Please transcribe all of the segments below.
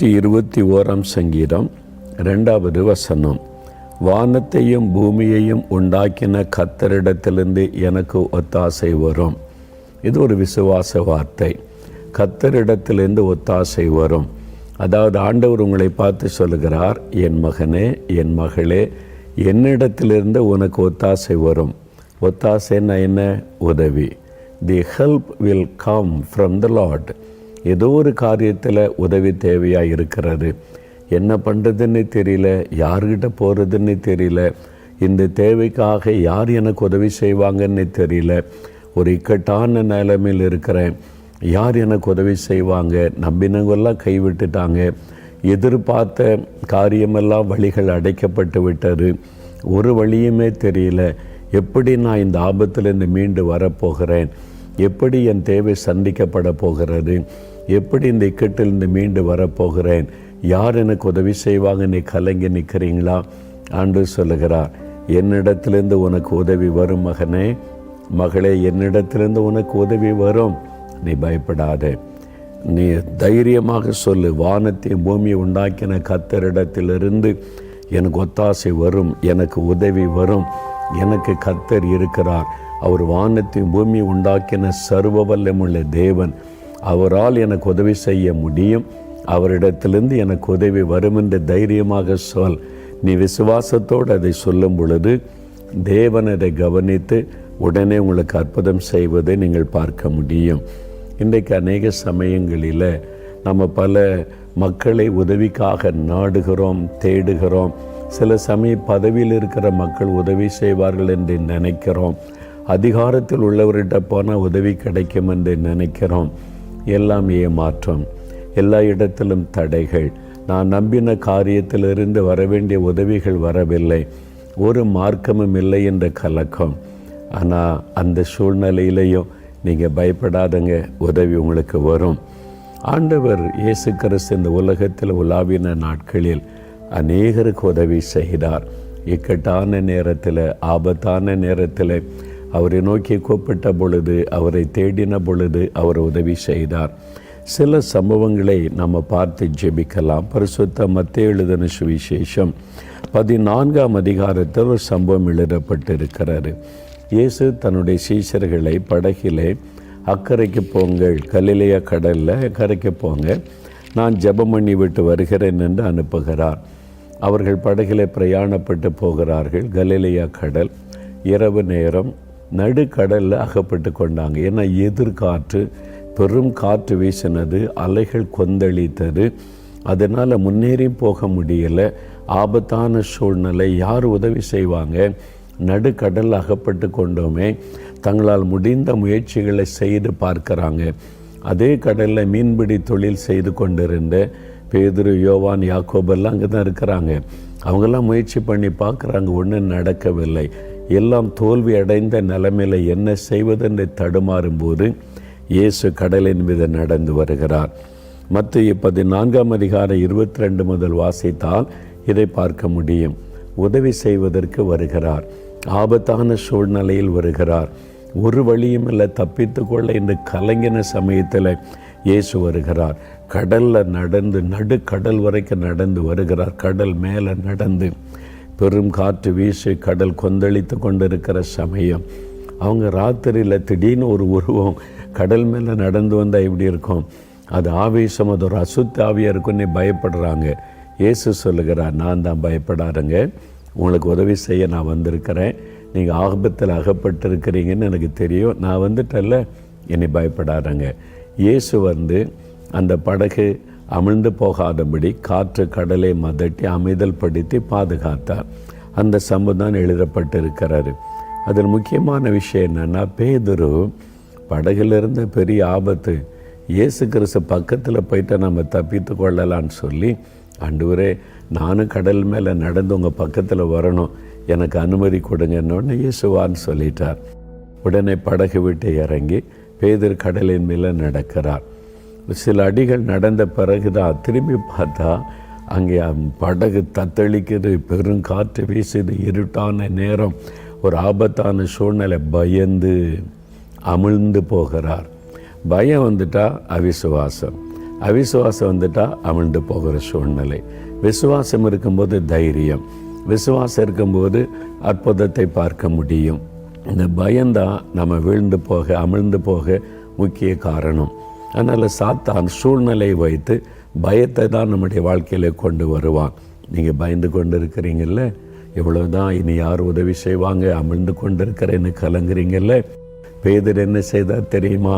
121 சங்கீதம் 2வது வசனம். வானத்தையும் பூமியையும் உண்டாக்கின கர்த்தரிடத்திலிருந்து எனக்கு ஒத்தாசை வரும். இது ஒரு விசுவாச வார்த்தை. கர்த்தரிடத்திலிருந்து ஒத்தாசை வரும். அதாவது ஆண்டவர் உங்களை பார்த்து சொல்லுகிறார், என் மகனே, என் மகளே, என்னிடத்திலிருந்து உனக்கு ஒத்தாசை வரும். ஒத்தாசைன்னா என்ன? உதவி. தி help will come from the Lord. ஏதோ ஒரு காரியத்தில் உதவி தேவையாக இருக்கிறது. என்ன பண்ணுறதுன்னு தெரியல, யார்கிட்ட போகிறதுன்னு தெரியல, இந்த தேவைக்காக யார் எனக்கு உதவி செய்வாங்கன்னு தெரியல, ஒரு இக்கட்டான நிலைமையில் இருக்கிறேன், யார் எனக்கு உதவி செய்வாங்க, நம்பினவங்கெல்லாம் கைவிட்டுட்டாங்க, எதிர்பார்த்த காரியமெல்லாம் வழிகள் அடைக்கப்பட்டு விட்டது, ஒரு வழியுமே தெரியல, எப்படி நான் இந்த ஆபத்திலிருந்து மீண்டு வரப்போகிறேன், எப்படி என் தேவை சந்திக்கப்பட போகிறது, எப்படி இந்த இக்கட்டிலிருந்து மீண்டு வரப்போகிறேன், யார் எனக்கு உதவி செய்வாங்க, நீ கலங்கி நிற்கிறீங்களா? ஆண்டவர் சொல்லுகிறார், என்னிடத்திலிருந்து உனக்கு உதவி வரும் மகனே, மகளே, என்னிடத்திலிருந்து உனக்கு உதவி வரும். நீ பயப்படாதே, நீ தைரியமாக சொல்லு, வானத்தையும் பூமியை உண்டாக்கின கர்த்தரிடத்திலிருந்து எனக்கு ஒத்தாசை வரும், எனக்கு உதவி வரும். எனக்கு கர்த்தர் இருக்கிறார். அவர் வானத்தையும் பூமியை உண்டாக்கின சர்வ வல்லமுள்ள தேவன். அவரால் எனக்கு உதவி செய்ய முடியும். அவரிடத்திலிருந்து எனக்கு உதவி வரும் என்று தைரியமாக சொல். நீ விசுவாசத்தோடு அதை சொல்லும் பொழுது தேவன் அதை கவனித்து உடனே உங்களுக்கு அற்புதம் செய்வதை நீங்கள் பார்க்க முடியும். இன்றைக்கு அநேக சமயங்களில் நம்ம பல மக்களை உதவிக்காக நாடுகிறோம், தேடுகிறோம். சில சமயம் பதவியில் இருக்கிற மக்கள் உதவி செய்வார்கள் என்று நினைக்கிறோம். அதிகாரத்தில் உள்ளவர்கிட்ட போனால் உதவி கிடைக்கும் என்று நினைக்கிறோம். எல்லாம் ஏமாற்றம், எல்லா இடத்திலும் தடைகள். நான் நம்பின காரியத்திலிருந்து வரவேண்டிய உதவிகள் வரவில்லை, ஒரு மார்க்கமும் இல்லை என்ற கலக்கம். ஆனால் அந்த சூழ்நிலையிலையும் நீங்கள் பயப்படாதங்க, உதவி உங்களுக்கு வரும். ஆண்டவர் இயேசு கிறிஸ்து இந்த உலகத்தில் உலாவின நாட்களில் அநேகருக்கு உதவி செய்தார். இக்கட்டான நேரத்தில், ஆபத்தான நேரத்தில் அவரை நோக்கி கூப்பிட்ட பொழுது, அவரை தேடின பொழுது அவர் உதவி செய்தார். சில சம்பவங்களை நம்ம பார்த்து ஜெபிக்கலாம். பரிசுத்த மத்தேயு எழுதின சுவிசேஷம் 14ஆம் அதிகாரத்தில் ஒரு சம்பவம் எழுதப்பட்டிருக்கிறாரு. இயேசு தன்னுடைய சீஷர்களை படகிலே அக்கறைக்கு போங்கள், கலிலேயா கடலில் அக்கறைக்கு போங்க, நான் ஜெபம் பண்ணி விட்டு வருகிறேன் என்று அனுப்புகிறார். அவர்கள் படகிலே பிரயாணப்பட்டு போகிறார்கள். கலிலேயா கடல், இரவு நேரம், நடுக்கடலில் அகப்பட்டு கொண்டாங்க. ஏன்னா எதிர்காற்று, பெரும் காற்று வீசினது, அலைகள் கொந்தளித்தது. அதனால் முன்னேறி போக முடியலை. ஆபத்தான சூழ்நிலை. யார் உதவி செய்வாங்க? நடுக்கடல் அகப்பட்டு கொண்டோமே. தங்களால் முடிந்த முயற்சிகளை செய்து பார்க்குறாங்க. அதே கடலில் மீன்பிடி தொழில் செய்து கொண்டிருந்த பேதுரு, யோவான், யாக்கோபெல்லாம் அங்கே தான் இருக்கிறாங்க. அவங்கெல்லாம் முயற்சி பண்ணி பார்க்குறாங்க, ஒன்றும் நடக்கவில்லை. எல்லாம் தோல்வி அடைந்த நிலைமையில் என்ன செய்வதென்று தடுமாறும்போது இயேசு கடலின் மீது நடந்து வருகிறார். மத்தேயு 14ஆம் அதிகாரம் 22 முதல் வாசித்தால் இதை பார்க்க முடியும். உதவி செய்வதற்கு வருகிறார். ஆபத்தான சூழ்நிலையில் வருகிறார். ஒரு வழியும் இல்லை தப்பித்து கொள்ள என்று கலங்கின சமயத்தில் இயேசு வருகிறார். கடலில் நடந்து நடுக்கடல் வரைக்கும் நடந்து வருகிறார். கடல் மேலே நடந்து, பெரும் காற்று வீசி கடல் கொந்தளித்து கொண்டிருக்கிற சமயம், அவங்க ராத்திரியில் திடீர்னு ஒரு உருவம் கடல் மேலே நடந்து வந்தால் எப்படி இருக்கும்? அது ஆவேசம், அது ஒரு அசுத்த ஆவியாக இருக்குன்னு பயப்படுறாங்க. இயேசு சொல்லுகிறார், நான் தான், பயப்படாருங்க, உங்களுக்கு உதவி செய்ய நான் வந்திருக்கிறேன். நீங்கள் ஆபத்தில் அகப்பட்டிருக்கிறீங்கன்னு எனக்கு தெரியும், நான் வந்துட்டல்ல, என்னை பயப்படாருங்க. இயேசு வந்து அந்த படகு அமிழ்ந்து போகாதபடி காற்று கடலை மதட்டி அமைதல் படுத்தி பாதுகாத்தார். அந்த சம்பவம் எழுதப்பட்டிருக்கிறாரு. அதில் முக்கியமான விஷயம் என்னென்னா, பேதுரு படகுலிருந்த பெரிய ஆபத்து, இயேசு கிறிஸ்து பக்கத்தில் போயிட்டு நம்ம தப்பித்து கொள்ளலான்னு சொல்லி, ஆண்டவரே, நானும் கடல் மேலே நடந்து உங்கள் பக்கத்தில் வரணும், எனக்கு அனுமதி கொடுங்கன்னு இயேசுவான்னு சொல்லிட்டார். உடனே படகு விட்டு இறங்கி பேதுரு கடலின் மேலே நடக்கிறார். சில அடிகள் நடந்த பிறகுதான் திரும்பி பார்த்தா அங்கே படகு தத்தளிக்குது, பெருங்காற்று வீசுது, இருட்டான நேரம், ஒரு ஆபத்தான சூழ்நிலை. பயந்து அமிழ்ந்து போகிறார். பயம் வந்துட்டா அவிசுவாசம். அவிசுவாசம் வந்துட்டால் அமிழ்ந்து போகிற சூழ்நிலை. விசுவாசம் இருக்கும்போது தைரியம், விசுவாசம் இருக்கும்போது அற்புதத்தை பார்க்க முடியும். இந்த பயம்தான் நம்ம விழுந்து போக அமிழ்ந்து போக முக்கிய காரணம். அதனால் சாத்தான் சூழ்நிலையை வைத்து பயத்தை தான் நம்முடைய வாழ்க்கையில் கொண்டு வருவான். நீங்கள் பயந்து கொண்டு இருக்கிறீங்கல்ல, இவ்வளவுதான், இனி யார் உதவி செய்வாங்க, அமிழ்ந்து கொண்டு இருக்கிறேன்னு கலங்குறீங்கல்ல. பேதுரு என்ன செய்தார் தெரியுமா?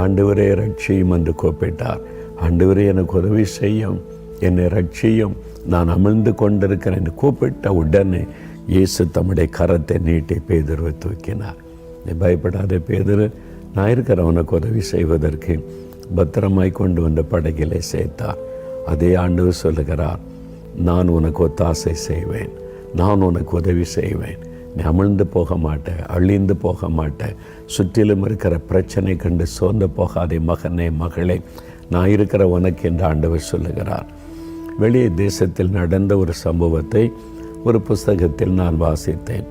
ஆண்டவரே ரட்சியும் என்று கூப்பிட்டார். ஆண்டவரே எனக்கு உதவி செய்யும், என்னை ரட்சியும், நான் அமிழ்ந்து கொண்டிருக்கிறேன் கூப்பிட்ட உடனே இயேசு தம்முடைய கரத்தை நீட்டி பேதுருவை தூக்கினார். நீ பயப்படாத பேதுரு, நான் இருக்கிற உனக்கு உதவி செய்வதற்கு பத்திரமாய் கொண்டு வந்த படகிலே சேர்த்தார். அதே ஆண்டவர் சொல்லுகிறார், நான் உனக்கு ஒத்தாசை செய்வேன், நான் உனக்கு உதவி செய்வேன், நீ அமிழ்ந்து போக மாட்டேன், அழிந்து போக மாட்டேன், சுற்றிலும் இருக்கிற பிரச்சனை கண்டு சோர்ந்து போகாதே மகனே மகளே, நான் இருக்கிற உனக்கு என்று ஆண்டவர் சொல்லுகிறார். வெளியே தேசத்தில் நடந்த ஒரு சம்பவத்தை ஒரு புஸ்தகத்தில் நான் வாசித்தேன்.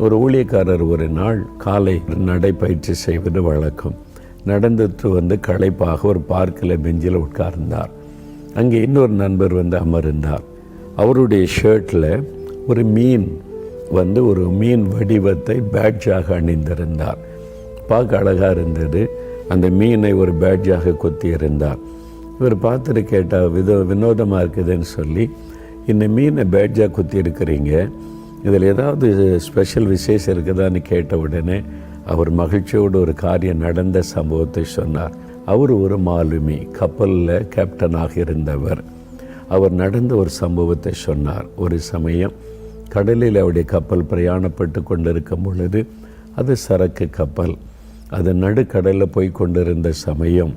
ஒரு ஊழியக்காரர் ஒரு நாள் காலை நடைப்பயிற்சி செய்வது வழக்கம். நடந்துட்டு வந்து களைப்பாக ஒரு பார்க்கில் பெஞ்சில் உட்கார்ந்தார். அங்கே இன்னொரு நண்பர் வந்து அமர்ந்தார். அவருடைய ஷர்ட்டில் ஒரு மீன் ஒரு மீன் வடிவத்தை பேட்ஜாக அணிந்திருந்தார். பார்க்க அழகாக இருந்தது. அந்த மீனை ஒரு பேட்ஜாக கொத்தியிருந்தார். இவர் பார்த்துட்டு கேட்டால் வினோதமாக இருக்குதுன்னு சொல்லி, இந்த மீனை பேட்ஜாக குத்தி இருக்கிறீங்க, இதில் ஏதாவது ஸ்பெஷல் விசேஷம் இருக்குதான்னு கேட்ட உடனே அவர் மகிழ்ச்சியோடு ஒரு காரியம் நடந்த சம்பவத்தை சொன்னார். அவர் ஒரு மாலுமி, கப்பலில் கேப்டனாக இருந்தவர். அவர் நடந்த ஒரு சம்பவத்தை சொன்னார். ஒரு சமயம் கடலில் அவருடைய கப்பல் பிரயாணப்பட்டு கொண்டிருக்கும் பொழுது, அது சரக்கு கப்பல், அது நடுக்கடலில் போய் கொண்டிருந்த சமயம்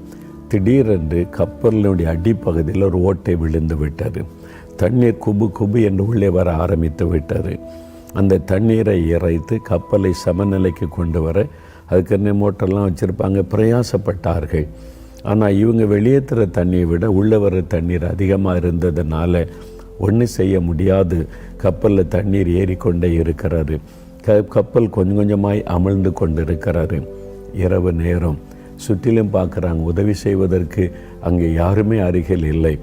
திடீரென்று கப்பலினுடைய அடிப்பகுதியில் ஒரு ஓட்டை விழுந்து விட்டது. தண்ணீர் குபு குபு என்று உள்ளே வர ஆரம்பித்து விட்டது. அந்த தண்ணீரை இறைத்து கப்பலை சமநிலைக்கு கொண்டு வர அதுக்கு மோட்டர்லாம் வச்சுருப்பாங்க, பிரயாசப்பட்டார்கள். ஆனால் இவங்க வெளியேற்றுற தண்ணியை விட உள்ளே வர தண்ணீர் அதிகமாக இருந்ததுனால ஒன்றும் செய்ய முடியாது. கப்பலில் தண்ணீர் ஏறிக்கொண்டே இருக்கிறாரு. கப்பல் கொஞ்சம் கொஞ்சமாய் அமிழ்ந்து கொண்டு இருக்கிறாரு. இரவு நேரம் சுற்றிலும் பார்க்குறாங்க, உதவி செய்வதற்கு அங்கே யாருமே அருகில் இல்லை.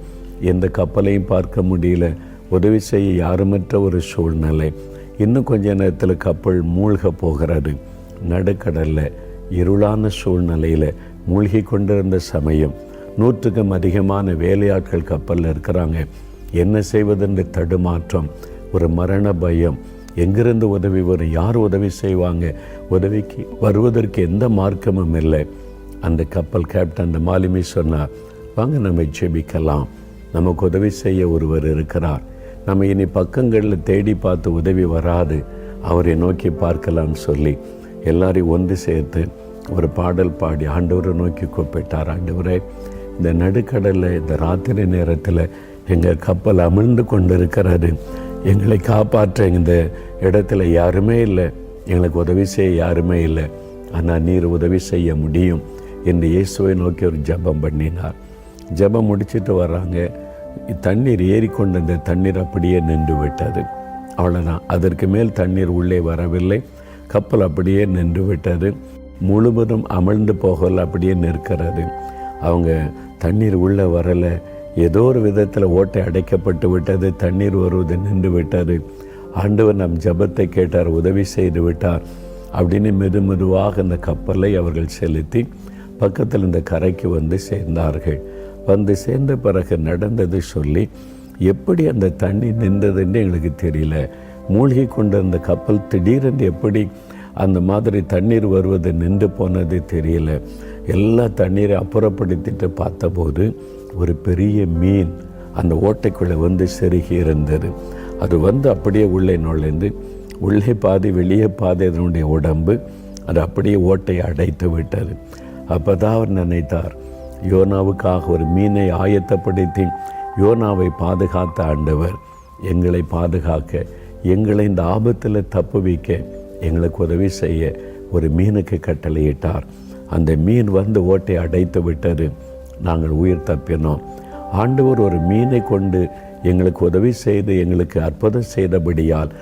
எந்த கப்பலையும் பார்க்க முடியல, உதவி செய்ய யாருமற்ற ஒரு சூழ்நிலை. இன்னும் கொஞ்ச நேரத்தில் கப்பல் மூழ்க போகிறது. நடுக்கடலில் இருளான சூழ்நிலையில் மூழ்கி கொண்டிருந்த சமயம் 100க்கும் அதிகமான வேலையாட்கள் கப்பலில் இருக்கிறாங்க. என்ன செய்வதென்று தடுமாற்றம், ஒரு மரண பயம். எங்கிருந்து உதவி வரும், யார் உதவி செய்வாங்க, உதவிக்கு வருவதற்கு எந்த மார்க்கமும் இல்லை. அந்த கப்பல் கேப்டன் அந்த மாலுமி சொன்னார், வாங்க நம்ம ஜெபிக்கலாம், நமக்கு உதவி செய்ய ஒருவர் இருக்கிறார், நம்ம இனி பக்கங்களில் தேடி பார்த்து உதவி வராது, அவரை நோக்கி பார்க்கலான்னு சொல்லி எல்லாரையும் ஒன்று சேர்த்து ஒரு பாடல் பாடி ஆண்டவரை நோக்கி கூப்பிட்டார். ஆண்டவரே, இந்த நடுக்கடலில் இந்த ராத்திரி நேரத்தில் எங்கள் கப்பல் அமிழ்ந்து கொண்டு இருக்கிறாரு, எங்களை காப்பாற்ற இந்த இடத்துல யாருமே இல்லை, எங்களுக்கு உதவி செய்ய யாருமே இல்லை, ஆனால் நீர் உதவி செய்ய முடியும் என்று இயேசுவை நோக்கி ஒரு ஜெபம் பண்ணினார். ஜெபம் முடிச்சுட்டு வர்றாங்க. தண்ணீர் ஏறிக்கொண்டு அந்த தண்ணீர் அப்படியே நின்று விட்டது. அவ்வளோதான், அதற்கு மேல் தண்ணீர் உள்ளே வரவில்லை. கப்பல் அப்படியே நின்று விட்டது. முழுவதும் அமிழ்ந்து போகல, அப்படியே நிற்கிறது. அவங்க தண்ணீர் உள்ளே வரலை, ஏதோ ஒரு விதத்தில் ஓட்டை அடைக்கப்பட்டு விட்டது, தண்ணீர் வருவது நின்று விட்டது. ஆண்டவர் நம் ஜெபத்தை கேட்டார், உதவி செய்து விட்டார் அப்படின்னு மெதுவாக அந்த கப்பலை அவர்கள் செலுத்தி பக்கத்தில் இந்த கரைக்கு வந்து சேர்ந்தார்கள். வந்து சேர்ந்த பிறகு நடந்தது சொல்லி, எப்படி அந்த தண்ணி நின்றதுன்னு எங்களுக்கு தெரியல, மூழ்கி கொண்டிருந்த கப்பல் திடீரென்று எப்படி அந்த மாதிரி தண்ணீர் வருவது நின்று போனது தெரியல. எல்லா தண்ணீரை அப்புறப்படுத்திட்டு பார்த்தபோது ஒரு பெரிய மீன் அந்த ஓட்டைக்குள்ளே வந்து செருகி இருந்தது. அது வந்து அப்படியே உள்ளே நுழைந்து உள்ளே பாதி வெளியே பாதி அதனுடைய உடம்பு அது அப்படியே ஓட்டையை அடைத்து விட்டது. அப்போ தான் அவர் நினைத்தார், யோனாவுக்காக ஒரு மீனை ஆயத்தப்படுத்தி யோனாவை பாதுகாத்த ஆண்டவர் எங்களை பாதுகாக்க, எங்களை இந்த ஆபத்தில் தப்புவிக்க, எங்களுக்கு உதவி செய்ய ஒரு மீனுக்கு கட்டளையிட்டார். அந்த மீன் வந்து ஓட்டை அடைத்து விட்டது, நாங்கள் உயிர் தப்பினோம். ஆண்டவர் ஒரு மீனை கொண்டு எங்களுக்கு உதவி செய்து எங்களுக்கு அற்புதம் செய்தபடியால்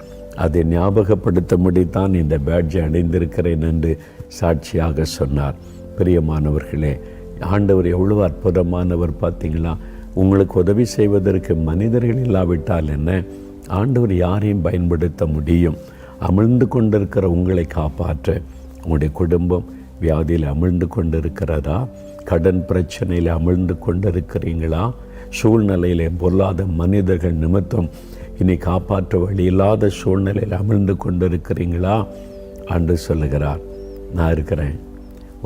அதை ஞாபகப்படுத்தும்படித்தான் இந்த பேட்ஜை அணிந்திருக்கிறேன் என்று சாட்சியாக சொன்னார். பிரியமானவர்களே, ஆண்டவர் எவ்வளோ அற்புதமானவர் பார்த்தீங்களா. உங்களுக்கு உதவி செய்வதற்கு மனிதர்கள் இல்லாவிட்டால் என்ன, ஆண்டவர் யாரையும் பயன்படுத்த முடியும். அமிழ்ந்து கொண்டிருக்கிற உங்களை காப்பாற்ற, உங்களுடைய குடும்பம் வியாதியில் அமிழ்ந்து கொண்டிருக்கிறதா, கடன் பிரச்சனையில் அமிழ்ந்து கொண்டிருக்கிறீங்களா, சூழ்நிலையிலே பொல்லாத மனிதர்கள் நிமித்தம் இனி காப்பாற்ற வழி இல்லாத சூழ்நிலையில் அமிழ்ந்து கொண்டிருக்கிறீங்களா, ஆண்டு சொல்லுகிறார், நான் இருக்கிறேன்,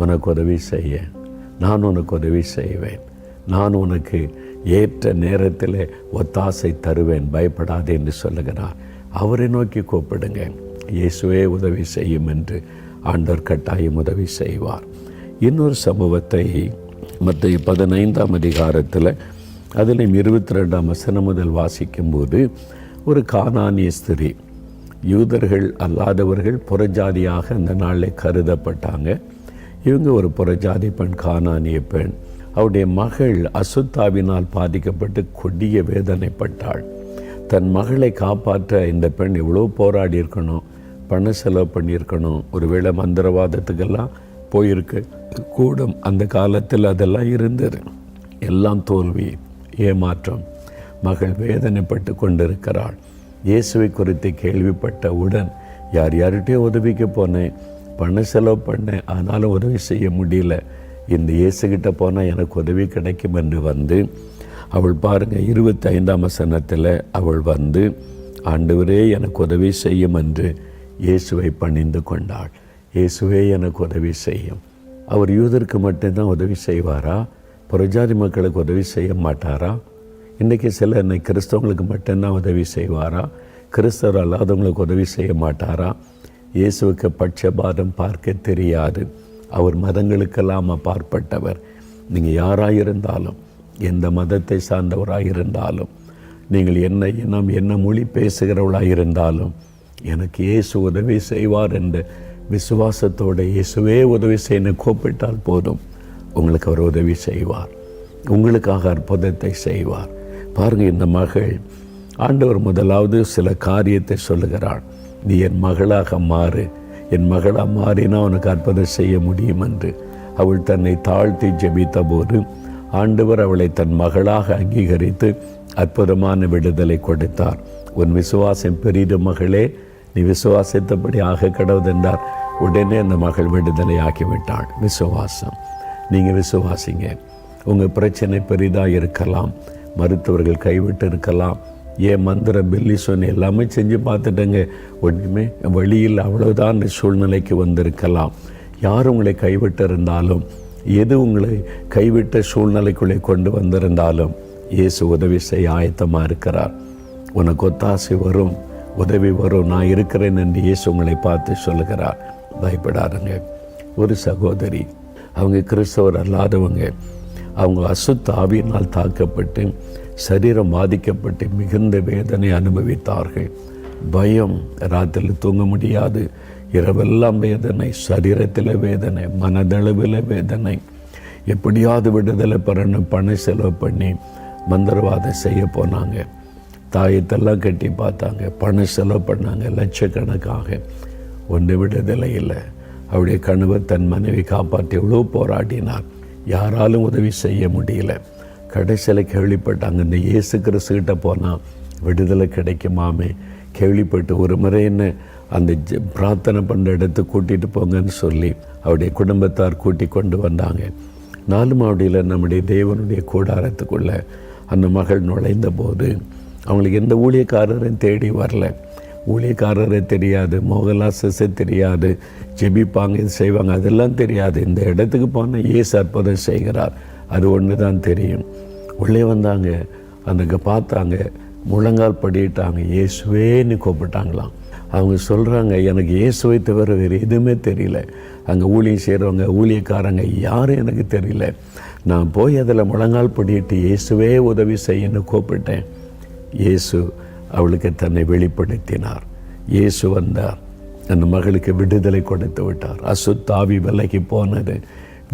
உனக்கு உதவி செய்ய, நான் உனக்கு உதவி செய்வேன், நான் உனக்கு ஏற்ற நேரத்தில் ஒத்தாசை தருவேன், பயப்படாதே என்று சொல்லுகிறார். அவரை நோக்கி கூப்பிடுங்க, இயேசுவே உதவி செய்யும் என்று ஆண்டவர் கட்டாயம் உதவி செய்வார். இன்னொரு சம்பவத்தை மத்தேயு 15ஆம் அதிகாரத்தில் அதில் 22ஆம் வசனம் முதல் வாசிக்கும்போது, ஒரு கானானிய ஸ்திரீ, யூதர்கள் அல்லாதவர்கள் புறஜாதியாக அந்த நாளில் கருதப்பட்டாங்க. இவங்க ஒரு புறஜாதி பெண், கானானிய பெண். அவருடைய மகள் அசுத்தாவினால் பாதிக்கப்பட்டு கொடிய வேதனைப்பட்டாள். தன் மகளை காப்பாற்ற இந்த பெண் எவ்வளோ போராடி இருக்கணும், பண செலவு பண்ணியிருக்கணும், ஒருவேளை மந்திரவாதத்துக்கெல்லாம் போயிருக்கு கூடும். அந்த காலத்தில் அதெல்லாம் இருந்தது. எல்லாம் தோல்வி, ஏமாற்றம். மகள் வேதனைப்பட்டு கொண்டிருக்கிறாள். இயேசுவை குறித்து கேள்விப்பட்டவுடன் யார்கிட்டயோ உதவிக்கு போனேன், பண செலவு பண்ணேன், ஆனாலும் உதவி செய்ய முடியல, இந்த இயேசுகிட்ட போனால் எனக்கு உதவி கிடைக்கும் என்று வந்து அவள் பாருங்கள் 25ஆம் வசனத்தில் அவள் வந்து, ஆண்டவரே எனக்கு உதவி செய்யும் என்று இயேசுவை பணிந்து கொண்டாள். இயேசுவே எனக்கு உதவி செய்யும். அவர் யூதருக்கு மட்டும்தான் உதவி செய்வாரா, புறஜாதி மக்களுக்கு உதவி செய்ய மாட்டாரா? இன்றைக்கி சில கிறிஸ்தவங்களுக்கு மட்டும்தான் உதவி செய்வாரா, கிறிஸ்தவர் அல்லாதவங்களுக்கு உதவி செய்ய மாட்டாரா? இயேசுவுக்கு பட்சபாதம் பார்க்க தெரியாது. அவர் மதங்களுக்கெல்லாம் அப்பாற்பட்டவர். நீங்கள் யாராயிருந்தாலும், எந்த மதத்தை சார்ந்தவராயிருந்தாலும், நீங்கள் என்ன இனம் என்ன மொழி பேசுகிறவளாயிருந்தாலும், எனக்கு இயேசு உதவி செய்வார் என்ற விசுவாசத்தோடு இயேசுவே உதவி செய்ய கூப்பிட்டால் போதும், உங்களுக்கு அவர் உதவி செய்வார், உங்களுக்காக அற்புதத்தை செய்வார். பாருங்கள், இந்த மகள், ஆண்டவர் முதலாவது சில காரியத்தை சொல்லுகிறாள். நீ என் மகளாக மாறு, என் மகளாக மாறினா உனக்கு அற்புதம் செய்ய முடியும் என்று. அவள் தன்னை தாழ்த்தி ஜெபித்த போது ஆண்டவர் அவளை தன் மகளாக அங்கீகரித்து அற்புதமான விடுதலை கொடுத்தார். உன் விசுவாசம் பெரிது மகளே, நீ விசுவாசித்தபடி ஆக கடவுதென்றார். உடனே அந்த மகள் விடுதலை ஆக்கிவிட்டாள். விசுவாசம். நீங்கள் விசுவாசிங்க. உங்கள் பிரச்சனை பெரிதாக இருக்கலாம், மருத்துவர்கள் கைவிட்டு இருக்கலாம், ஏன் மந்திரம் பில்லி சொன்ன எல்லாமே செஞ்சு பார்த்துட்டேங்க, ஒன்றுமே வழியில் அவ்வளோதான் சூழ்நிலைக்கு வந்திருக்கலாம். யார் உங்களை கைவிட்டு இருந்தாலும், எது உங்களை கைவிட்ட சூழ்நிலைக்குள்ளே கொண்டு வந்திருந்தாலும், இயேசு உதவி செய்ய ஆயத்தமாக இருக்கிறார். உனக்கு ஒத்தாசை வரும், உதவி வரும், நான் இருக்கிறேன் என்று இயேசு உங்களை பார்த்து சொல்லுகிறார். பயப்படாதுங்க. ஒரு சகோதரி, அவங்க கிறிஸ்தவர் அல்லாதவங்க, அவங்க அசுத்த ஆவியினால் தாக்கப்பட்டு சரீரம் பாதிக்கப்பட்டு மிகுந்த வேதனை அனுபவித்தார்கள். பயம், ராத்திரில் தூங்க முடியாது, இரவெல்லாம் வேதனை, சரீரத்தில் வேதனை, மனதளவில் வேதனை. எப்படியாவது விடுதலை பெறணும், பண செலவு பண்ணி மந்திரவாதம் செய்ய போனாங்க. தாயத்தெல்லாம் கட்டி பார்த்தாங்க, பண செலவு பண்ணாங்க லட்சக்கணக்காக. ஒன்று விடுதலை இல்லை. அவருடைய கணவர் தன் மனைவி காப்பாற்றி எவ்வளோ போராடினார், யாராலும் உதவி செய்ய முடியல. கடைசியில் கேள்விப்பட்டாங்க, இந்த இயேசு கிறிஸ்துக்கிட்ட போனால் விடுதலை கிடைக்குமாமே. கேள்விப்பட்டு ஒரு முறை என்ன அந்த பிரார்த்தனை பண்ணுற இடத்துக்கு கூட்டிகிட்டு போங்கன்னு சொல்லி அவருடைய குடும்பத்தார் கூட்டி கொண்டு வந்தாங்க. 4 மாடியில் நம்முடைய தேவனுடைய கூடாரத்துக்குள்ளே அந்த மகள் நுழைந்த போது அவங்களுக்கு எந்த ஊழியக்காரரையும் தேடி வரல. ஊழியக்காரரை தெரியாது, மோகலாசஸை தெரியாது, ஜெபிப்பாங்க, இது செய்வாங்க, அதெல்லாம் தெரியாது. இந்த இடத்துக்கு போனால் இயேசு அற்புதம் செய்கிறார், அது ஒன்று தான் தெரியும். உள்ளே வந்தாங்க, அந்த பார்த்தாங்க, முழங்கால் படிட்டாங்க, இயேசுவேன்னு கூப்பிட்டாங்களாம். அவங்க சொல்கிறாங்க, எனக்கு இயேசுவை தவிர வேறு எதுவுமே தெரியல. அங்கே ஊழியம் செய்கிறவங்க, ஊழியக்காரங்க யாரும் எனக்கு தெரியல. நான் போய் அதில் முழங்கால் படிட்டு இயேசுவே உதவி செய்யன்னு கூப்பிட்டேன். இயேசு அவளுக்கு தன்னை வெளிப்படுத்தினார். இயேசு வந்தார், அந்த மகளுக்கு விடுதலை கொடுத்து விட்டார். அசுத்தாவி விலகி போனது,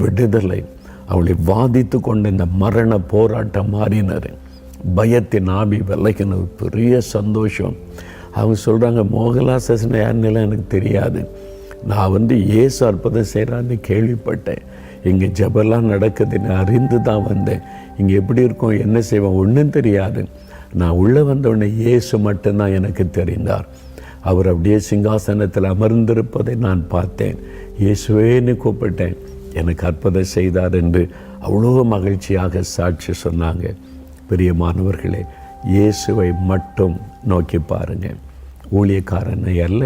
விடுதலை. அவளை வாதித்து கொண்ட இந்த மரண போராட்டம் மாறினது. பயத்தின் ஆவி விலகினது, பெரிய சந்தோஷம். அவங்க சொல்கிறாங்க, மோகலாசன் யாருன்னெல்லாம் எனக்கு தெரியாது, நான் இயேசு அற்புதம் செய்கிறான்னு கேள்விப்பட்டேன். இங்கே ஜெபம்லாம் நடக்குதுன்னு அறிந்து தான் வந்தேன். இங்கே எப்படி இருக்கும், என்ன செய்வோம், ஒன்றும் தெரியாது. நான் உள்ளே வந்தவுடனே இயேசு மட்டும்தான் எனக்கு தெரிந்தார். அவர் அப்படியே சிங்காசனத்தில் அமர்ந்திருப்பதை நான் பார்த்தேன். இயேசுவேன்னு கூப்பிட்டேன், எனக்கு அற்புதம் செய்தார் என்று அவ்வளோ மகிழ்ச்சியாக சாட்சி சொன்னாங்க. பிரியமானவர்களே, இயேசுவை மட்டும் நோக்கி பாருங்கள். ஊழியக்காரனை அல்ல,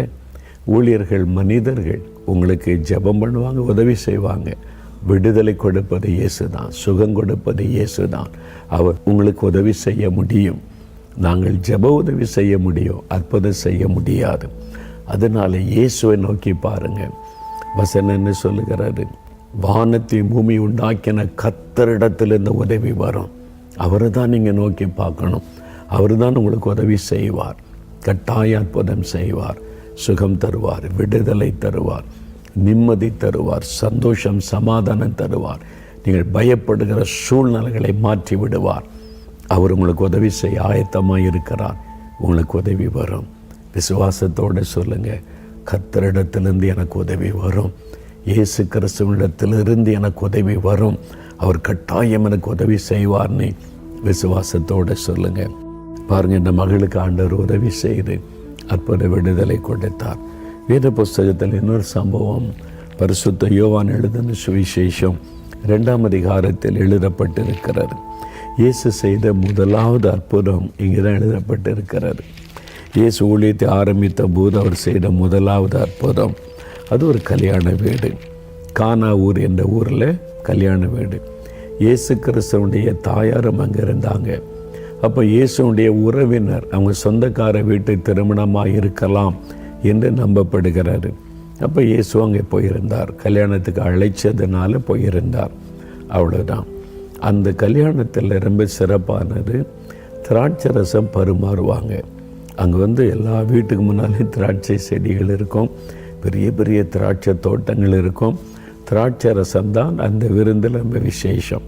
ஊழியர்கள் மனிதர்கள் உங்களுக்கு ஜெபம் பண்ணுவாங்க, உதவி செய்வாங்க. விடுதலை கொடுப்பது இயேசு தான், சுகம் கொடுப்பது இயேசு தான். அவர் உங்களுக்கு உதவி செய்ய முடியும். நாங்கள் ஜெப உதவி செய்ய முடியும், அற்புதம் செய்ய முடியாது. அதனால் இயேசுவை நோக்கி பாருங்கள். வசனம் என்ன சொல்லுகிறாரு? வானத்தை பூமி உண்டாக்கின கர்த்தரிடத்திலிருந்து உதவி வரும். அவரை தான் நீங்கள் நோக்கி பார்க்கணும். அவர் தான் உங்களுக்கு உதவி செய்வார், கட்டாய அற்புதம் செய்வார், சுகம் தருவார், விடுதலை தருவார், நிம்மதி தருவார், சந்தோஷம் சமாதானம் தருவார். நீங்கள் பயப்படுகிற சூழ்நிலைகளை மாற்றி விடுவார். அவர் உங்களுக்கு உதவி செய்ய ஆயத்தமாக இருக்கிறார். உங்களுக்கு உதவி வரும். விசுவாசத்தோடு சொல்லுங்கள், கர்த்தரிடத்திலிருந்து எனக்கு உதவி வரும், இயேசு கிறிஸ்துவிடத்திலிருந்து எனக்கு உதவி வரும், அவர் கட்டாயம் எனக்கு உதவி செய்வார்னு விசுவாசத்தோடு சொல்லுங்கள். பாருங்கள், இந்த மகளுக்கு ஆண்டவர் உதவி செய்து அற்புத விடுதலை கொடுத்தார். வேத புஸ்தகத்தில் இன்னொரு சம்பவம், பரிசுத்த யோவான் எழுதின சுவிசேஷம் 2ஆம் அதிகாரத்தில் எழுதப்பட்டிருக்கிறது. இயேசு செய்த முதலாவது அற்புதம் இங்கே தான் எழுதப்பட்டிருக்கிறது. இயேசு ஊழியத்தை ஆரம்பித்த போது அவர் செய்த முதலாவது அற்புதம், அது ஒரு கல்யாண வீடு. கானா ஊர் என்ற ஊரில் கல்யாண வீடு. இயேசு கிறிஸ்துவனுடைய தாயாரும் அங்கே இருந்தாங்க. அப்போ இயேசுடைய உறவினர், அவங்க சொந்தக்கார வீட்டு திருமணமாக இருக்கலாம் என்று நம்பப்படுகிறாரு. அப்போ இயேசு அங்கே போயிருந்தார், கல்யாணத்துக்கு அழைச்சதுனால போயிருந்தார், அவ்வளோதான். அந்த கல்யாணத்தில் ரொம்ப சிறப்பானது, திராட்சை ரசம் பரிமாறுவாங்க. அங்கே எல்லா வீட்டுக்கு முன்னாலே திராட்சை செடிகள் இருக்கும், பெரிய பெரிய திராட்சை தோட்டங்கள் இருக்கும். திராட்சை ரசம் தான் அந்த விருந்தில் ரொம்ப விசேஷம்.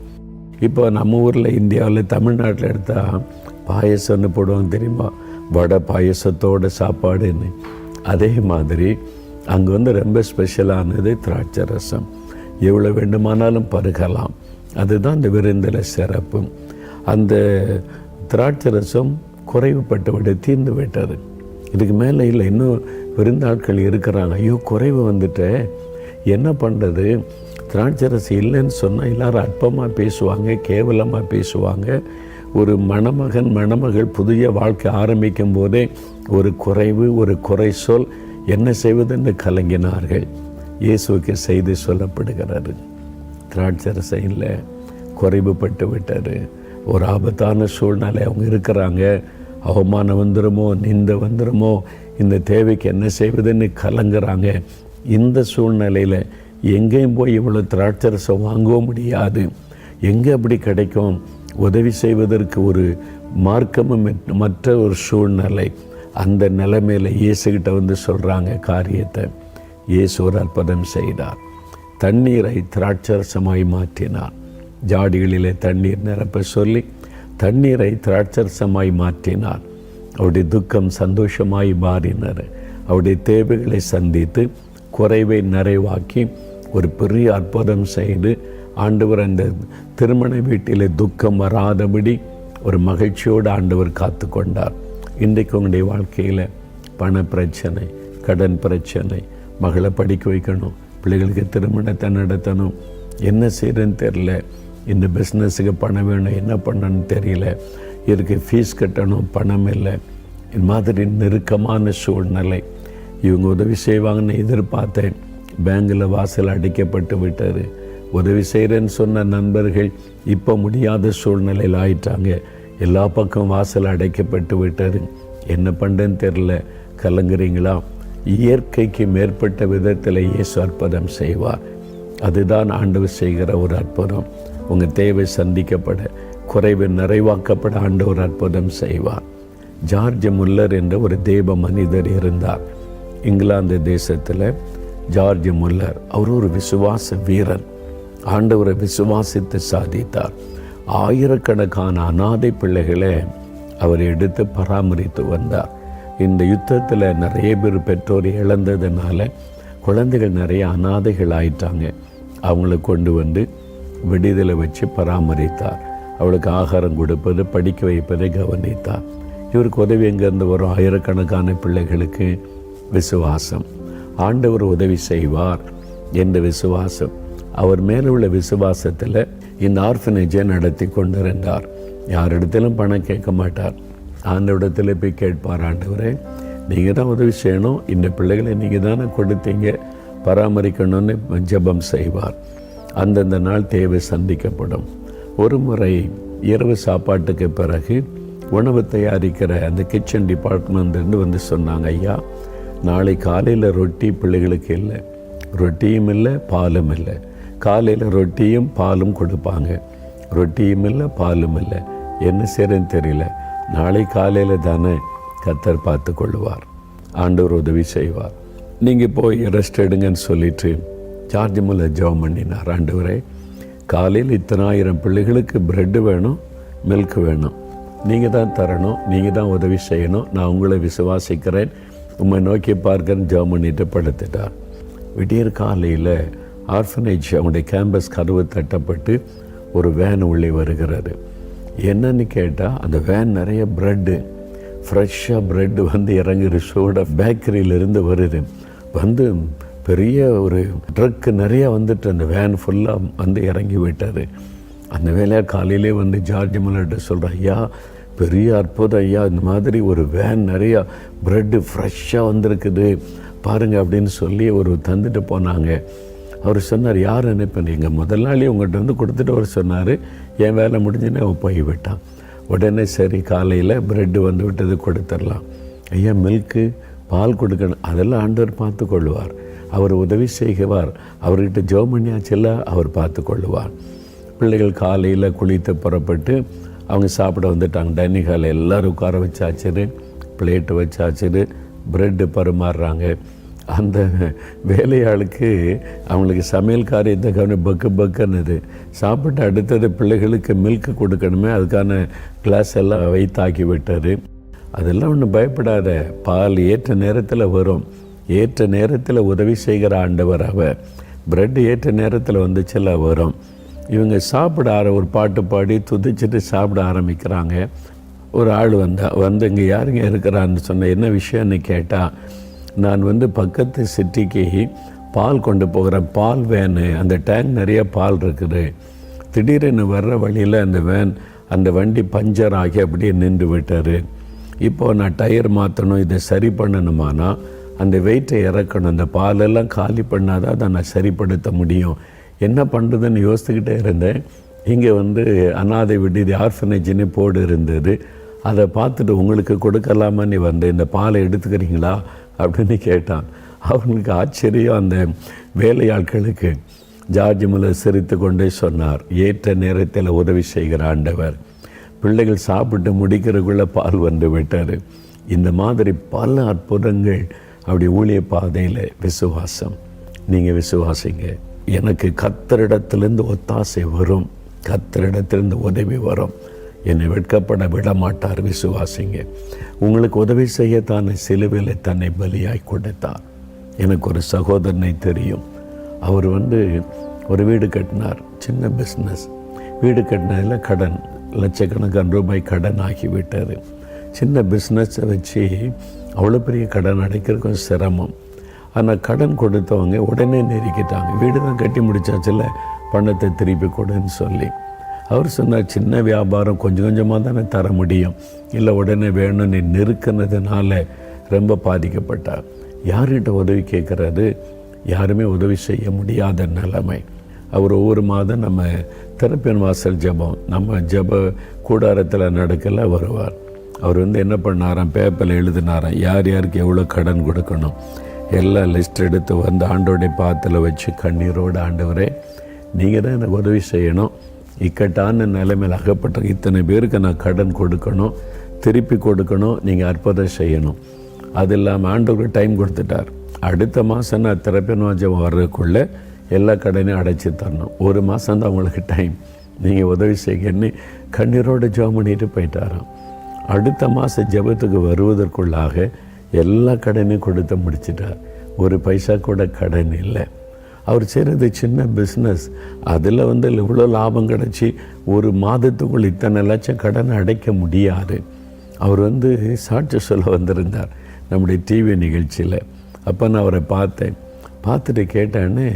இப்போ நம்ம ஊரில், இந்தியாவில், தமிழ்நாட்டில் எடுத்தால் பாயசம்னு போடுவாங்க தெரியுமா, வடை பாயசத்தோட சாப்பாடுன்னு. அதே மாதிரி அங்கே ரொம்ப ஸ்பெஷலானது திராட்சை ரசம். எவ்வளோ வேண்டுமானாலும் பருகலாம், அதுதான் அந்த விருந்தில் சிறப்பு. அந்த திராட்சை ரசம் குறைவுபட்டு விட தீர்ந்து விட்டது. இதுக்கு மேலே இல்லை, இன்னும் விருந்தாட்கள் இருக்கிறாங்க. ஐயோ, குறைவு வந்துட்டு என்ன பண்ணுறது? திராட்சை ரசம் இல்லைன்னு சொன்னால் எல்லோரும் அற்பமாக பேசுவாங்க, கேவலமாக பேசுவாங்க. ஒரு மணமகன் மணமகள் புதிய வாழ்க்கை ஆரம்பிக்கும் போதே ஒரு குறைவு, ஒரு குறை சொல், என்ன செய்வதென்று கலங்கினார்கள். இயேசுவுக்கு செய்தி சொல்லப்படுகிறது, திராட்சை ரசம் இல்லை, குறைவுபட்டு விட்டார். ஒரு ஆபத்தான சூழ்நிலை அவங்க இருக்கிறாங்க. அவமானம் வந்துடுமோ, நிந்தை வந்துடுமோ, இந்த தேவைக்கு என்ன செய்வதுன்னு கலங்குறாங்க. இந்த சூழ்நிலையில் எங்கேயும் போய் இவ்வளோ திராட்சை ரசம் வாங்கவும் முடியாது, எங்கே அப்படி கிடைக்கும்? உதவி செய்வதற்கு ஒரு மார்க்கமும் மற்ற ஒரு சூழ்நிலை. அந்த நிலைமையில் இயேசுகிட்ட சொல்கிறாங்க காரியத்தை. இயேசு ஒரு அற்புதம் செய்தார். தண்ணீரை திராட்சை ரசமாய் மாற்றினார். ஜாடிகளிலே தண்ணீர் நிரப்ப சொல்லி தண்ணீரை திராட்சை ரசமாய் மாற்றினார். அவருடைய துக்கம் சந்தோஷமாய் மாறினார். அவருடைய தேவைகளை சந்தித்து குறைவை நிறைவாக்கி ஒரு பெரிய அற்புதம் செய்து ஆண்டவர் அந்த திருமண வீட்டில் துக்கம் வராதபடி ஒரு மகிழ்ச்சியோடு ஆண்டவர் காத்து கொண்டார். இன்றைக்கு உங்களுடைய வாழ்க்கையில் பண பிரச்சனை, கடன் பிரச்சனை, மகளை படிக்க வைக்கணும், பிள்ளைகளுக்கு திருமணத்தை நடத்தணும், என்ன செய்கிறேன்னு தெரியல, இந்த பிஸ்னஸுக்கு பணம் வேணும், என்ன பண்ணணும்னு தெரியல, இதுக்கு ஃபீஸ் கட்டணும், பணம் இல்லை, இது மாதிரி நெருக்கமான சூழ்நிலை. இவங்க உதவி செய்வாங்கன்னு எதிர்பார்த்தேன், பேங்கில் வாசல் அடைக்கப்பட்டு விட்டார். உதவி செய்கிறேன்னு சொன்ன நண்பர்கள் இப்போ முடியாத சூழ்நிலையில் ஆயிட்டாங்க. எல்லா பக்கம் வாசல் அடைக்கப்பட்டு விட்டார். என்ன பண்ணுறேன்னு தெரில, கலங்குறீங்களா? இயற்கைக்கு மேற்பட்ட விதத்தில் இயேசு அற்புதம் செய்வார். அதுதான் ஆண்டவர் செய்கிற ஒரு அற்புதம். உங்கள் தேவை சந்திக்கப்பட, குறைவு நிறைவாக்கப்பட ஆண்டவர் அற்புதம் செய்வார். ஜார்ஜ் முல்லர் என்ற ஒரு தேவ மனிதர் இருந்தார் இங்கிலாந்து தேசத்தில். ஜார்ஜ் முல்லர், அவர் ஒரு விசுவாச வீரன். ஆண்டவரை விசுவாசித்து சாதித்தார். ஆயிரக்கணக்கான அனாதை பிள்ளைகளை அவர் எடுத்து பராமரித்து வந்தார். இந்த யுத்தத்தில் நிறைய பேர் பெற்றோர் இழந்ததுனால குழந்தைகள் நிறைய அனாதைகள் ஆயிட்டாங்க. அவங்கள கொண்டு வந்து விடுதலை வச்சு பராமரித்தார். அவளுக்கு ஆகாரம் கொடுப்பது, படிக்க வைப்பதை கவனித்தார். இவருக்கு உதவி எங்கேருந்து வரும்? ஆயிரக்கணக்கான பிள்ளைகளுக்கு விசுவாசம். ஆண்டவர் உதவி செய்வார் என்ற விசுவாசம். அவர் மேலே உள்ள விசுவாசத்தில் இந்த ஆர்ஃபனேஜை நடத்தி கொண்டிருந்தார். யாரிடத்திலும் பணம் கேட்க மாட்டார். ஆண்டவரிடத்தில் போய் கேட்பார், ஆண்டவரே நீங்கள் தான் உதவி செய்யணும், இந்த பிள்ளைகளை நீங்கள் தானே கொடுத்தீங்க, பராமரிக்கணும்னு ஜெபம் செய்வார். அந்தந்த நாள் தேவை சந்திக்கப்படும். ஒரு முறை இரவு சாப்பாட்டுக்கு பிறகு உணவு தயாரிக்கிற அந்த கிச்சன் டிபார்ட்மெண்ட்லேருந்து வந்து சொன்னாங்க, ஐயா நாளை காலையில் ரொட்டி பிள்ளைகளுக்கு இல்லை, ரொட்டியும் இல்லை பாலும் இல்லை. காலையில் ரொட்டியும் பாலும் கொடுப்பாங்க, ரொட்டியும் இல்லை பாலும் இல்லை, என்ன செய்யறதுன்னு தெரியல. நாளை காலையில் தானே கர்த்தர் பார்த்து கொள்ளுவார், ஆண்டவர் உதவி செய்வார், நீங்கள் போய் ரெஸ்ட் எடுங்கன்னு சொல்லிட்டு ஜார்ஜ் முல்லர் ஜெபம் பண்ணினார். ஆண்டவரே காலையில் 1000 பிள்ளைகளுக்கு பிரெட்டு வேணும், மில்க் வேணும், நீங்கள் தான் தரணும், நீங்கள் தான் உதவி செய்யணும், நான் உங்களை விசுவாசிக்கிறேன், உம்மை நோக்கி பார்க்கன்னு ஜெபம் பண்ணிட்டு படுத்துட்டார். விடியற் காலையில் ஆர்ஃபனேஜ் அவங்களுடைய கேம்பஸ் கதவு தட்டப்பட்டு ஒரு வேன் உள்ளே வருகிறது. என்னன்னு கேட்டால் அந்த வேன் நிறைய ப்ரெட்டு, ஃப்ரெஷ்ஷாக ப்ரெட்டு வந்து இறங்குற சூட பேக்கரியிலிருந்து வருது. வந்து பெரிய ஒரு ட்ரக்கு நிறையா வந்துட்டு அந்த வேன் ஃபுல்லாக வந்து இறங்கி விட்டார். அந்த வேலையாக காலையிலே வந்து ஜார்ஜ் முல்லர்கிட்ட சொல்கிறேன், ஐயா பெரிய அற்புதம் ஐயா, இந்த மாதிரி ஒரு வேன் நிறையா ப்ரெட்டு ஃப்ரெஷ்ஷாக வந்திருக்குது பாருங்கள் அப்படின்னு சொல்லி ஒரு தந்துட்டு போனாங்க. அவர் சொன்னார், யார் அனுப்பினீங்க? எங்கள் முதலாளி உங்கள்கிட்ட வந்து கொடுத்துட்டு அவர் சொன்னார், என் வேலை முடிஞ்சுன்னு அவன் போய் விட்டான். உடனே சரி காலையில் ப்ரெட்டு வந்து விட்டது கொடுத்துடலாம். ஐயா மில்க்கு பால் கொடுக்கணும், அதெல்லாம் ஆண்டவர் பார்த்து கொள்ளுவார், அவர் உதவி செய்வார், அவர்கிட்ட ஜெபம் பண்ணியாச்சில்ல அவர் பார்த்து கொள்ளுவார். பிள்ளைகள் காலையில் குளித்து புறப்பட்டு அவங்க சாப்பிட வந்துட்டாங்க. டைனிங் ஹாலில் எல்லோரும் உட்கார வச்சாச்சுரு, பிளேட்டு வச்சாச்சுரு, ப்ரெட்டு பரிமாறுறாங்க. அந்த வேலையாளுக்கு அவங்களுக்கு சமையல் காரியத்தை கவனம் பக்கு பக்குன்னுது. சாப்பிட்டு அடுத்தது பிள்ளைகளுக்கு மில்க்கு கொடுக்கணுமே, அதுக்கான கிளாஸ் எல்லாம் வைத்தாக்கி விட்டார். அதெல்லாம் ஒன்றும் பயப்படாத, பால் ஏற்ற நேரத்தில் வரும், ஏற்ற நேரத்தில் உதவி செய்கிற ஆண்டவர் அவர். ப்ரெட் ஏற்ற நேரத்தில் வந்துச்சுல வரும். இவங்க சாப்பிட ஒரு பாட்டு பாடி துதிச்சுட்டு சாப்பிட ஆரம்பிக்கிறாங்க. ஒரு ஆள் வந்து இங்கே யாருங்க இருக்கிறான்னு சொன்ன, என்ன விஷயம்னு கேட்டால், நான் வந்து பக்கத்து சிட்டிக்கு பால் கொண்டு போகிறேன், பால் வேனு, அந்த டேங்க் நிறைய பால் இருக்குது, திடீரென்னு வர்ற வழியில் அந்த வேன் அந்த வண்டி பஞ்சர் ஆகி அப்படியே நின்று விட்டார். இப்போது நான் டயர் மாற்றணும், இதை சரி பண்ணணுமானா அந்த வெயிட்டை இறக்கணும், அந்த பாலெல்லாம் காலி பண்ணாதான் அதை நான் சரிப்படுத்த முடியும், என்ன பண்ணுறதுன்னு யோசித்துக்கிட்டே இருந்தேன். இங்கே வந்து அனாதை விடுதி ஆர்ஃபனேஜ்னு போர்டு இருந்தது, அதை பார்த்துட்டு உங்களுக்கு கொடுக்கலாமான்னு வந்து இந்த பாலை எடுத்துக்கிறீங்களா அப்படின்னு கேட்டான். அவனுக்கு ஆச்சரியம். அந்த வேலையாட்களுக்கு ஜார்ஜ் முல்லர் சிரித்து கொண்டே சொன்னார், ஏற்ற நேரத்தில் உதவி செய்கிற ஆண்டவர். பிள்ளைகள் சாப்பிட்டு முடிக்கிறதுக்குள்ளே பால் வந்து விட்டார். இந்த மாதிரி பல அற்புதங்கள் அப்படி ஊழிய பாதையில் விசுவாசம். நீங்கள் விசுவாசிங்க, எனக்கு கர்த்தரிடத்திலிருந்து ஒத்தாசை வரும், கர்த்தரிடத்திலிருந்து உதவி வரும், என்னை வெட்கப்பட விட மாட்டார். விசுவாசிங்க. உங்களுக்கு உதவி செய்யத்தானே சிலுவையில் தன்னை பலியாய் கொடுத்தார். எனக்கு ஒரு சகோதரனை தெரியும், அவர் வந்து ஒரு வீடு கட்டினார், சின்ன பிஸ்னஸ். வீடு கட்டினதில் கடன், லட்சக்கணக்கான ரூபாய் கடன் ஆகிவிட்டார். சின்ன பிஸ்னஸை வச்சு அவ்வளோ பெரிய கடன் அடைக்கிறது கொஞ்சம் சிரமம். ஆனால் கடன் கொடுத்தவங்க உடனே நெருக்கிட்டாங்க. வீடு தான் கட்டி முடிச்சாச்சுல, பணத்தை திருப்பி கொடுன்னு சொல்லி. அவர் சொன்னார், சின்ன வியாபாரம் கொஞ்சம் கொஞ்சமாக தானே தர முடியும், இல்லை உடனே வேணும்னு நெருக்கினதுனால ரொம்ப பாதிக்கப்பட்டார். யார்கிட்ட உதவி கேட்குறாரு? யாருமே உதவி செய்ய முடியாத நிலைமை. அவர் ஒவ்வொரு மாதம் நம்ம திறப்பின் வாசல் ஜபம், நம்ம ஜப கூடாரத்தில் நடக்கல வருவார். அவர் வந்து என்ன பண்ணாராம், பேப்பரில் எழுதினாராம், யார் யாருக்கு எவ்வளோ கடன் கொடுக்கணும் எல்லாம் லிஸ்ட் எடுத்து வந்து ஆண்டோடைய பாத்தில் வச்சு கண்ணீரோடு, ஆண்டவரே நீங்கள் தான் எனக்கு உதவி செய்யணும், இக்கட்டான நிலைமையில் அகப்பட்ட இத்தனை பேருக்கு நான் கடன் கொடுக்கணும், திருப்பி கொடுக்கணும், நீங்கள் அற்புதம் செய்யணும். அது இல்லாமல் ஆண்டவருக்கு டைம் கொடுத்துட்டார். அடுத்த மாதம் நான் திறப்பின் வாஞ்சம் வர்றதுக்குள்ளே எல்லா கடனையும் அடைச்சி தரணும், ஒரு மாதம் தான் உங்களுக்கு டைம், நீங்கள் உதவி செய்யன்னு கண்ணீரோடு ஜெபம் பண்ணிட்டு போயிட்டாராம். அடுத்த மாதம் ஜெபத்துக்கு வருவதற்குள்ளாக எல்லா கடனையும் கொடுத்து முடிச்சிட்டார். ஒரு பைசா கூட கடன் இல்லை. அவர் செய்கிறது சின்ன பிஸ்னஸ், அதில் இவ்வளோ லாபம் கிடச்சி ஒரு மாதத்துக்குள் இத்தனை லட்சம் கடனை அடைக்க முடியாது. அவர் சாட்சி சொல்ல வந்திருந்தார் நம்முடைய டிவி நிகழ்ச்சியில். அப்போ நான் அவரை பார்த்துட்டு கேட்டேன்னு,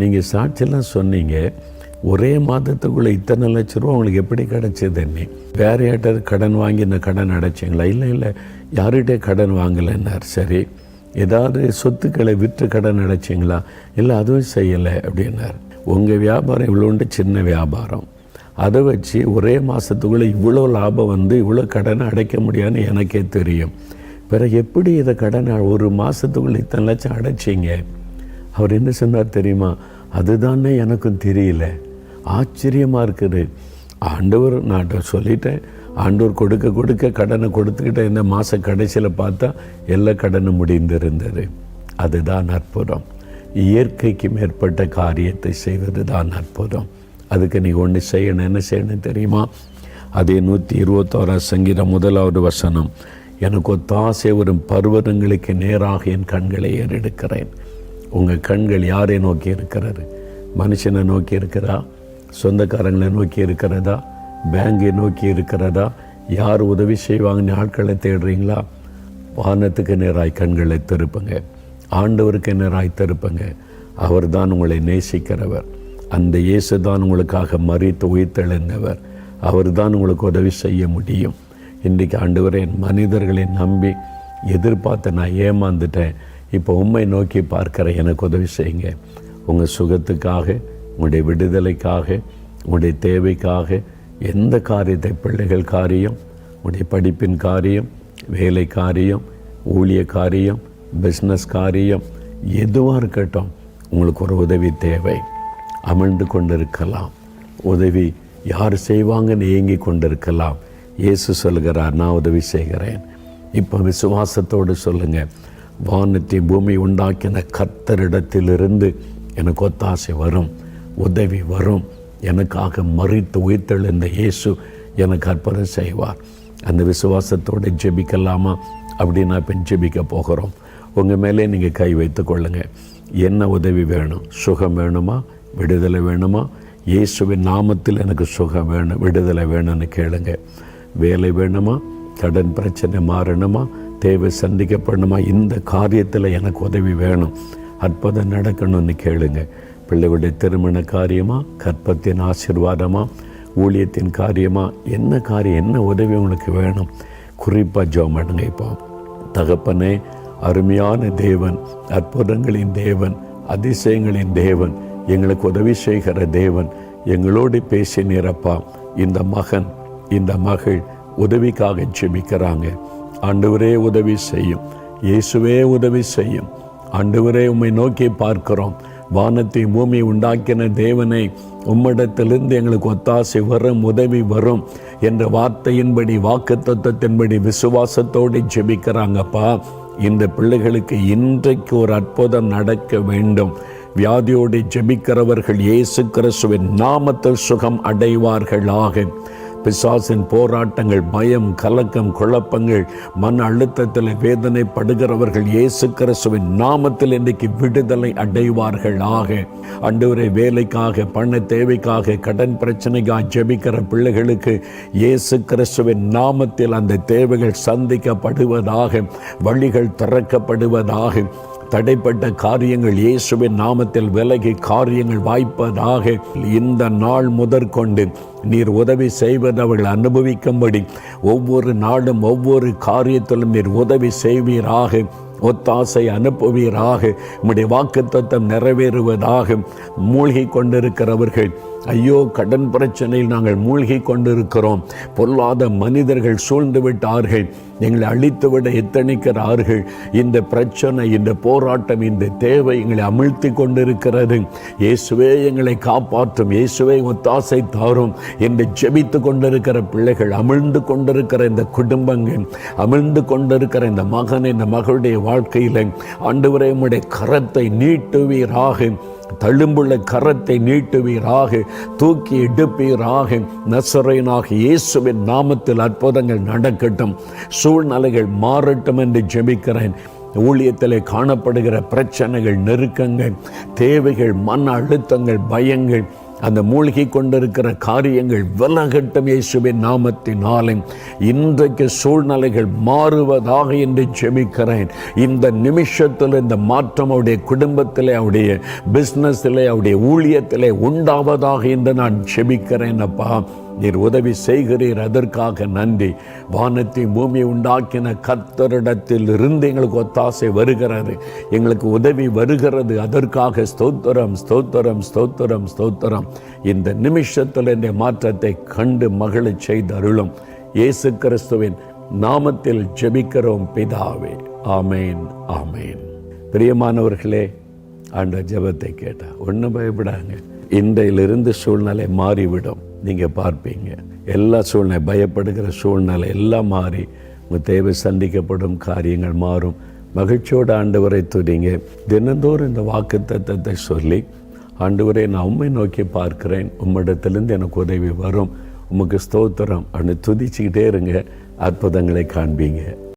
நீங்கள் சாட்சியெல்லாம் சொன்னீங்க, ஒரே மாதத்துக்குள்ளே இத்தனை லட்ச ரூபா உங்களுக்கு எப்படி கிடச்சிதுன்னு? வேறு யார்கிட்ட கடன் வாங்கி இந்த கடன் அடைச்சிங்களா? இல்லை யார்கிட்டே கடன் வாங்கலைன்னார். சரி, ஏதாவது சொத்துக்களை விற்று கடன் அடைச்சிங்களா? இல்லை, அதுவும் செய்யலை அப்படின்னார். உங்கள் வியாபாரம் இவ்வளோண்டு சின்ன வியாபாரம், அதை வச்சு ஒரே மாதத்துக்குள்ளே இவ்வளோ லாபம் இவ்வளோ கடனை அடைக்க முடியாதுன்னு எனக்கே தெரியும். பிறகு எப்படி இதை கடனை ஒரு மாதத்துக்குள்ளே இத்தனை லட்சம் அடைச்சிங்க? அவர் என்ன சொன்னார் தெரியுமா? அதுதானே எனக்கும் தெரியல, ஆச்சரியமாக இருக்குது. ஆண்டவர், நான் சொல்லிட்டேன், ஆண்டவர் கொடுக்க கடனை கொடுத்துக்கிட்ட இந்த மாத கடைசியில் பார்த்தா எல்லா கடனும் முடிந்திருந்தது. அதுதான் அற்புதம். இயற்கைக்கு மேற்பட்ட காரியத்தை செய்வது தான் அற்புதம். அதுக்கு நீ ஒன்று செய்யணும். என்ன செய்யணும் தெரியுமா? அதே 121 சங்கீதம் 1வது வசனம், எனக்கு ஒத்தாசை வரும் பர்வதங்களுக்கு நேராக என் கண்களை ஏறெடுக்கிறேன். உங்கள் கண்கள் யாரை நோக்கி இருக்கிறது? மனுஷனை நோக்கி இருக்கிறதா? சொந்தக்காரங்களை நோக்கி இருக்கிறதா? பேங்கை நோக்கி இருக்கிறதா? யார் உதவி செய்வாங்கன்னு ஆட்களை தேடுறீங்களா? வானத்துக்கு நேராய் கண்களை திருப்புங்க, ஆண்டவருக்கு நேராய் திருப்புங்க. அவர் தான் உங்களை நேசிக்கிறவர். அந்த இயேசு தான் உங்களுக்காக மரித்து உயிர்த்தெழுந்தவர். அவர் தான் உங்களுக்கு உதவி செய்ய முடியும். இன்றைக்கு ஆண்டவரே, மனிதர்களை நம்பி எதிர்பார்த்து நான் ஏமாந்துட்டேன், இப்போ உம்மை நோக்கி பார்க்குற, எனக்கு உதவி செய்யுங்க. உங்கள் சுகத்துக்காக, உங்களுடைய விடுதலைக்காக, உங்களுடைய தேவைக்காக, எந்த காரியத்தை, பிள்ளைகள் காரியம், உங்களுடைய படிப்பின் காரியம், வேலை காரியம், ஊழிய காரியம், பிஸ்னஸ் காரியம், எதுவாக இருக்கட்டும், உங்களுக்கு ஒரு உதவி தேவை. அமிழ்ந்து கொண்டிருக்கலாம், உதவி யார் செய்வாங்கன்னு ஏங்கி கொண்டிருக்கலாம். இயேசு சொல்கிறார், நான் உதவி செய்கிறேன். இப்போ விசுவாசத்தோடு சொல்லுங்கள், வானத்தை பூமி உண்டாக்கின கர்த்தரிடத்திலிருந்து எனக்கு ஒத்தாசை வரும், உதவி வரும். எனக்காக மரித்து உயிர்த்தெழுந்த இயேசு எனக்கு அற்புதம் செய்வார். அந்த விசுவாசத்தோடு ஜெபிக்கலாமா? அப்படின்னு இப்போ ஜெபிக்க போகிறோம். உங்கள் மேலே நீங்கள் கை வைத்து கொள்ளுங்கள். என்ன உதவி வேணும்? சுகம் வேணுமா? விடுதலை வேணுமா? இயேசுவின் நாமத்தில் எனக்கு சுகம் வேணும், விடுதலை வேணும்னு கேளுங்க. வேலை வேணுமா? கடன் பிரச்சனை மாறணுமா? தேவை சந்திக்கப்படணுமா? இந்த காரியத்தில் எனக்கு உதவி வேணும், அற்புதம் நடக்கணும்னு கேளுங்க. பிள்ளைகளுடைய திருமண காரியமா? கற்பத்தின் ஆசீர்வாதமா? ஊழியத்தின் காரியமா? என்ன காரியம், என்ன உதவி உங்களுக்கு வேணும்? குறிப்பாக ஜெபம் பண்ணுங்க. இப்போ தகப்பனே, அருமையான தேவன், அற்புதங்களின் தேவன், அதிசயங்களின் தேவன், எங்களுக்கு உதவி செய்கிற தேவன், எங்களோடு பேசினீரப்பா. இந்த மகன், இந்த மகள் உதவிக்காக ஜெபிக்கிறாங்க. ஆண்டவரே உதவி செய்யும், இயேசுவே உதவி செய்யும். ஆண்டவரே, உம்மை நோக்கி பார்க்கிறோம். வானத்தை பூமி உண்டாக்கின தேவனை, உம்மிடத்திலிருந்து எங்களுக்கு ஒத்தாசை வரும், உதவி வரும் என்ற வார்த்தையின்படி, வாக்குத்தத்தத்தின்படி விசுவாசத்தோடு ஜெபிக்கிறாங்கப்பா. இந்த பிள்ளைகளுக்கு இன்றைக்கு ஒரு அற்புதம் நடக்க வேண்டும். வியாதியோடு ஜெபிக்கிறவர்கள் இயேசு கிறிஸ்துவின் நாமத்தில் சுகம் அடைவார்களாக. பிசாசின் போராட்டங்கள், பயம், கலக்கம், குழப்பங்கள், மன அழுத்தத்தில் வேதனைப்படுகிறவர்கள் இயேசு கிறிஸ்துவின் நாமத்தில் இன்றைக்கு விடுதலை அடைவார்களாக. ஆண்டவரே, வேலைக்காக, பண தேவைக்காக, கடன் பிரச்சனைக்காக ஜெபிக்கிற பிள்ளைகளுக்கு இயேசு கிறிஸ்துவின் நாமத்தில் அந்த தேவைகள் சந்திக்கப்படுவதாக, வழிகள் திறக்கப்படுவதாக, தடைப்பட்ட காரியங்கள் இயேசுவின் நாமத்தில் விலகி காரியங்கள் வாய்ப்பதாக. இந்த நாள் முதற்கொண்டு நீர் உதவி செய்வதை அவர்கள் அனுபவிக்கும்படி ஒவ்வொரு நாளும் ஒவ்வொரு காரியத்திலும் நீர் உதவி செய்வீராக, ஒத்தாசை அனுப்புவீராக. உம்முடைய வாக்குத்தத்தம் நிறைவேறுவதாக. மூழ்கி கொண்டிருக்கிறவர்கள், ஐயோ கடன் பிரச்சனையில் நாங்கள் மூழ்கி கொண்டிருக்கிறோம், பொல்லாத மனிதர்கள் சூழ்ந்து விட்டார்கள், எங்களை அழித்துவிட எத்தனிக்கிறார்கள், இந்த பிரச்சனை, இந்த போராட்டம், இந்த தேவை எங்களை அமிழ்த்தி கொண்டிருக்கிறது, இயேசுவே எங்களை காப்பாற்றும், இயேசுவே ஒத்தாசை தாரும் என்று ஜெபித்து கொண்டிருக்கிற பிள்ளைகள், அமிழ்ந்து கொண்டிருக்கிற இந்த குடும்பங்கள், அமிழ்ந்து கொண்டிருக்கிற இந்த மகன், இந்த மகளுடைய வாழ்க்கையில் ஆண்டவரே உம்முடைய கரத்தை நீட்டுவீராக, தழும்புள்ள கரத்தை நீட்டுவீராக, தூக்கி எடுப்பீராக. நசரேயனாகிய இயேசுவின் நாமத்தில் அற்புதங்கள் நடக்கட்டும், சூழ்நிலைகள் மாறட்டும் என்று ஜெபிக்கிறேன். ஊழியத்திலே காணப்படுகிற பிரச்சனைகள், நெருக்கங்கள், தேவைகள், மன அழுத்தங்கள், பயங்கள், அந்த மூழ்கி கொண்டிருக்கிற காரியங்கள் விலகட்டும் இயேசுவின் நாமத்தினாலே. இன்றைக்கு சூழ்நிலைகள் மாறுவதாக என்று ஜெபிக்கிறேன். இந்த நிமிஷத்தில் இந்த மாற்றம் அவருடைய குடும்பத்திலே, அவருடைய பிஸ்னஸிலே, அவருடைய ஊழியத்திலே உண்டாவதாக என்று நான் ஜெபிக்கிறேன். அப்பா, நீர் உதவி செய்கிறீர், அதற்காக நன்றி. வானத்தை பூமியை உண்டாக்கின கர்த்தரிடத்தில் இருந்து எங்களுக்கு ஒத்தாசை வருகிறது, எங்களுக்கு உதவி வருகிறது. அதற்காக ஸ்தோத்திரம், ஸ்தோத்திரம், ஸ்தோத்திரம், ஸ்தோத்திரம். இந்த நிமிஷத்தில் இந்த மாற்றத்தை கண்டு மகிழச் செய்து அருளும். இயேசு கிறிஸ்துவின் நாமத்தில் ஜெபிக்கிறோம் பிதாவே. ஆமேன், ஆமேன். பிரியமானவர்களே, ஆண்டவர் ஜெபத்தை கேட்டா ஒன்றும் பயப்படாங்க. இன்றையிலிருந்து சூழ்நிலை மாறிவிடும். நீங்கள் பார்ப்பீங்க, எல்லா சூழ்நிலை, பயப்படுகிற சூழ்நிலை எல்லாம் மாறி உங்கள் தேவை சந்திக்கப்படும், காரியங்கள் மாறும். மகிழ்ச்சியோடு ஆண்டவரை துதிங்க. தினந்தோறும் இந்த வாக்குத்தத்தத்தை சொல்லி, ஆண்டவரே நான் உம்மை நோக்கி பார்க்கிறேன், உம்மிடத்திலிருந்து எனக்கு உதவி வரும், உமக்கு ஸ்தோத்திரம் அப்படின்னு துதிச்சுக்கிட்டே இருங்க. அற்புதங்களை காண்பீங்க.